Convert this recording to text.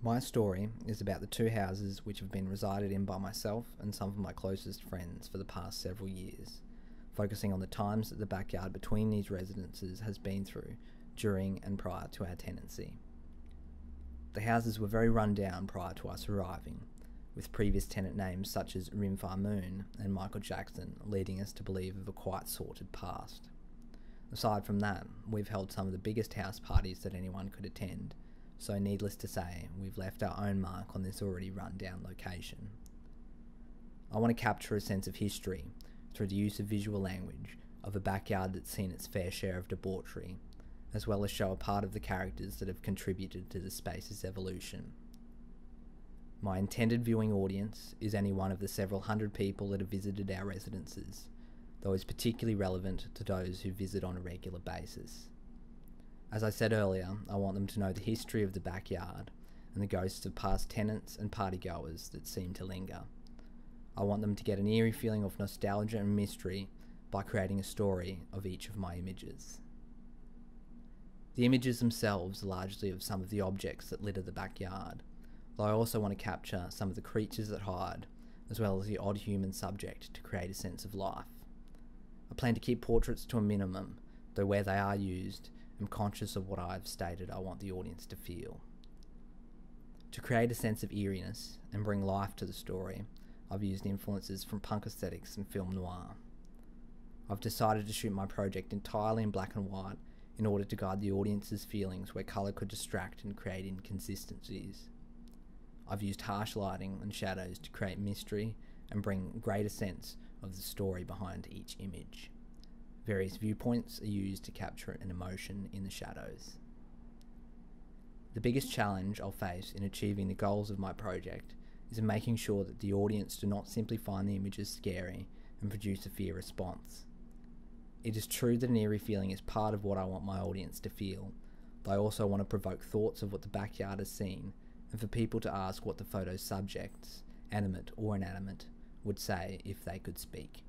My story is about the two houses which have been resided in by myself and some of my closest friends for the past several years, focusing on the times that the backyard between these residences has been through during and prior to our tenancy. The houses were very run down prior to us arriving, with previous tenant names such as Rimfar Moon and Michael Jackson leading us to believe of a quite sorted past. Aside from that, we've held some of the biggest house parties that anyone could attend, so needless to say, we've left our own mark on this already run-down location. I want to capture a sense of history through the use of visual language of a backyard that's seen its fair share of debauchery, as well as show a part of the characters that have contributed to the space's evolution. My intended viewing audience is any one of the several hundred people that have visited our residences, though is particularly relevant to those who visit on a regular basis. As I said earlier, I want them to know the history of the backyard and the ghosts of past tenants and partygoers that seem to linger. I want them to get an eerie feeling of nostalgia and mystery by creating a story of each of my images. The images themselves are largely of some of the objects that litter the backyard, though I also want to capture some of the creatures that hide, as well as the odd human subject to create a sense of life. I plan to keep portraits to a minimum, though where they are used, I'm conscious of what I've stated I want the audience to feel. To create a sense of eeriness and bring life to the story, I've used influences from punk aesthetics and film noir. I've decided to shoot my project entirely in black and white in order to guide the audience's feelings where colour could distract and create inconsistencies. I've used harsh lighting and shadows to create mystery and bring a greater sense of the story behind each image. Various viewpoints are used to capture an emotion in the shadows. The biggest challenge I'll face in achieving the goals of my project is in making sure that the audience do not simply find the images scary and produce a fear response. It is true that an eerie feeling is part of what I want my audience to feel, but I also want to provoke thoughts of what the backyard has seen and for people to ask what the photo's subjects, animate or inanimate, would say if they could speak.